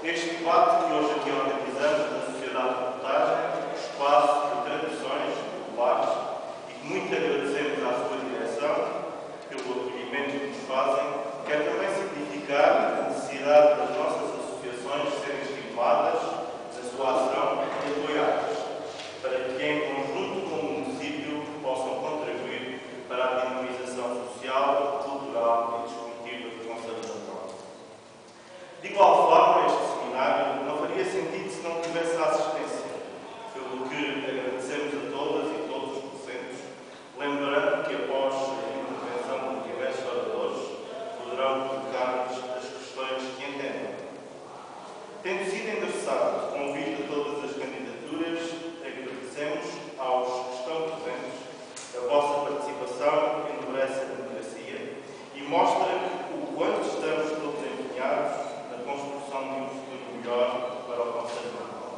Este debate que hoje aqui organizamos na Sociedade de Reportagem, espaço de traduções populares, e que muito agradecemos à sua direção pelo acolhimento que nos fazem, quer também significar a necessidade das nossas associações serem estimuladas na sua ação e apoiadas, para que em conjunto com o município possam contribuir para a dinamização social, cultural e desportiva do Conselho de Natal. De igual forma, este seminário não faria sentido se não tivesse a assistência, pelo que agradecemos a todas e todos os presentes, lembrando que após a intervenção de diversos oradores poderão colocar-nos as questões que entendem. Tendo sido endereçado o convite a todas as candidaturas, agradecemos aos que estão presentes a vossa participação que endurece a democracia e mostra o quanto estamos todos empenhados na construção de um futuro melhor para o Conselho de Natal.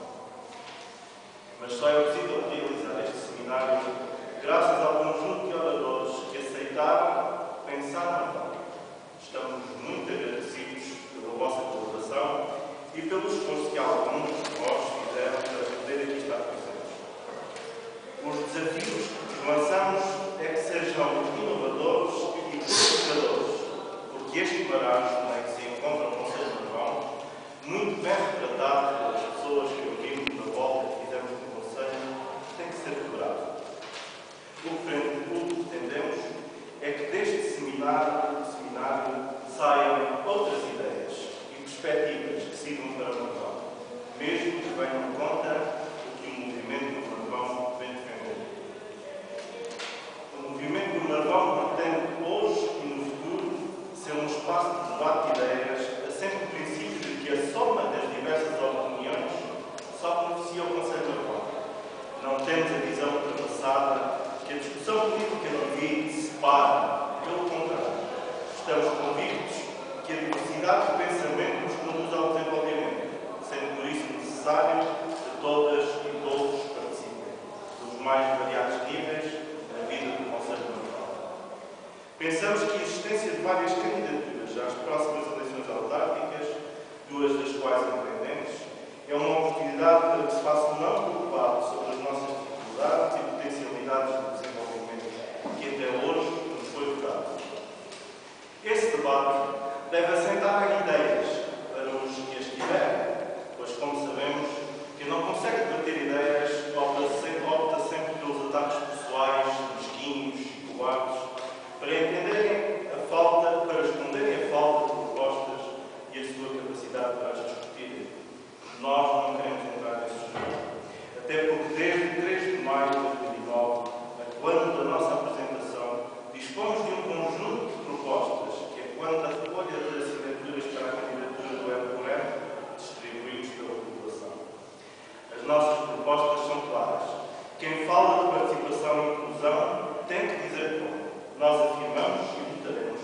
Mas só é possível realizar este seminário graças ao conjunto de oradores que aceitaram pensar Natal. Estamos muito agradecidos pela vossa colaboração e pelo esforço que alguns de vós fizeram para poder aqui estar presentes. Os desafios que lançamos é que sejam inovadores e provocadores, porque este baralho em que se encontra o Conselho de Natal, muito bem retratado pelas pessoas que ouvimos na volta que fizemos no Conselho, tem que ser quebrado. O que pretendemos é que deste seminário saiam outras ideias e perspectivas que sirvam para o Natal, mesmo que venham contra o que o movimento do Marvão vem defender. O movimento do Marvão pretende hoje e no futuro ser um espaço de debate de ideias, assente o princípio de que a soma das diversas opiniões só beneficia o Conselho de Marvão. Não temos a visão ultrapassada que a discussão política divide, separa. Pelo contrário, estamos convictos que a diversidade de pensamento nos conduz ao desenvolvimento, sendo por isso necessário que todas e todos participem, dos mais variados níveis, na vida do Conselho de Natal. Pensamos que a existência de várias candidaturas às próximas eleições autárquicas, duas das quais independentes, é uma oportunidade para que se faça um amplo debate sobre as nossas dificuldades e potencialidades de desenvolvimento que até hoje nos foi votado. Esse debate deve assentar em ideias para os que as tiverem, pois, como sabemos, quem não consegue debater ideias opta sempre pelos ataques pessoais, mesquinhos e cobardes, para esconderem a falta de propostas e a sua capacidade para as discutirem. Nós não queremos entrar nesse jogo, até porque desde 3 de maio de 2009, a quando da nossa apresentação, dispomos de um conjunto de propostas que, quando a recolha de assinaturas para a candidatura do M4M, distribuímos pela população. As nossas propostas são claras. Quem fala de participação e inclusão tem que dizer como. Nós afirmamos e votaremos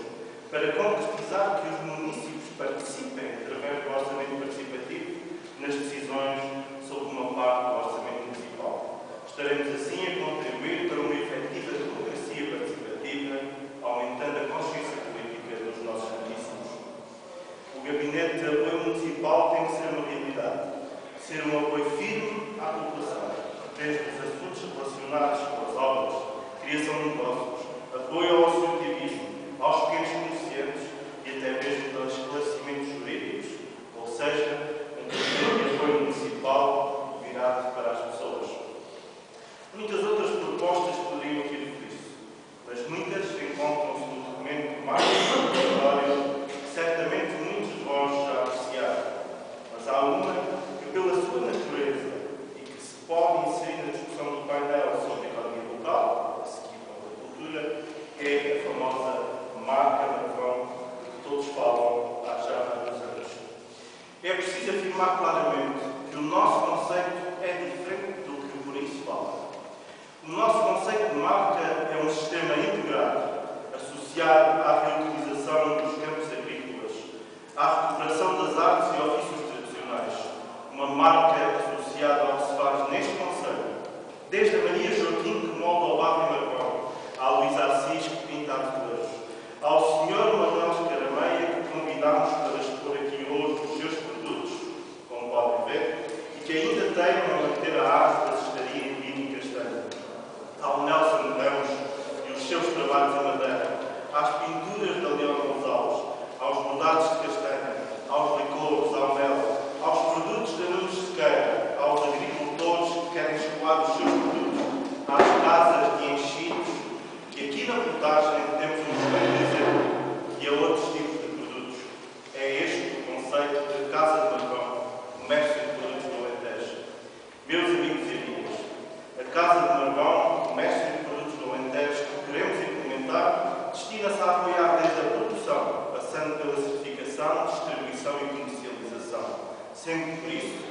para concretizar que os municípios participem, através do orçamento participativo, nas decisões sobre uma parte do orçamento municipal. Estaremos assim a contribuir para uma efetiva democracia participativa, aumentando a consciência política dos nossos municípios. O Gabinete de Apoio Municipal tem que ser uma realidade, ser um apoio firme à população, desde os assuntos relacionados com as obras, criação de negócios, apoio ao associativismo, aos pequenos comerciantes e até mesmo aos esclarecimentos jurídicos, ou seja, um gabinete de apoio municipal virado para as pessoas. Muitas outras propostas poderiam vir por isso, mas muitas encontram-se no documento mais introdutório que certamente muitos de vós já apreciaram, mas há uma que, pela sua natureza e que se pode inserir na discussão do painel sobre a economia local, a seguir com a cultura, é a famosa marca Marvão de que todos falam há já vários anos. É preciso afirmar claramente que o nosso conceito é diferente do que por isso fala. O nosso conceito de marca é um sistema integrado, associado à reutilização dos campos agrícolas, à recuperação das artes e ofícios tradicionais, uma marca associada ao que se faz neste conceito, desde a Maria Joaquim que molda o barro em Marvão, à Luísa Assis que pinta azulejos, ao Sr. Manuel Escarameia que convidamos para expor aqui hoje os seus produtos, Casa de Marvão, comércio de produtos do Alentejo. Meus amigos e amigas, a Casa de Marvão, comércio de produtos do Alentejo, que queremos implementar, destina-se a apoiar desde a produção, passando pela certificação, distribuição e comercialização, sendo por isso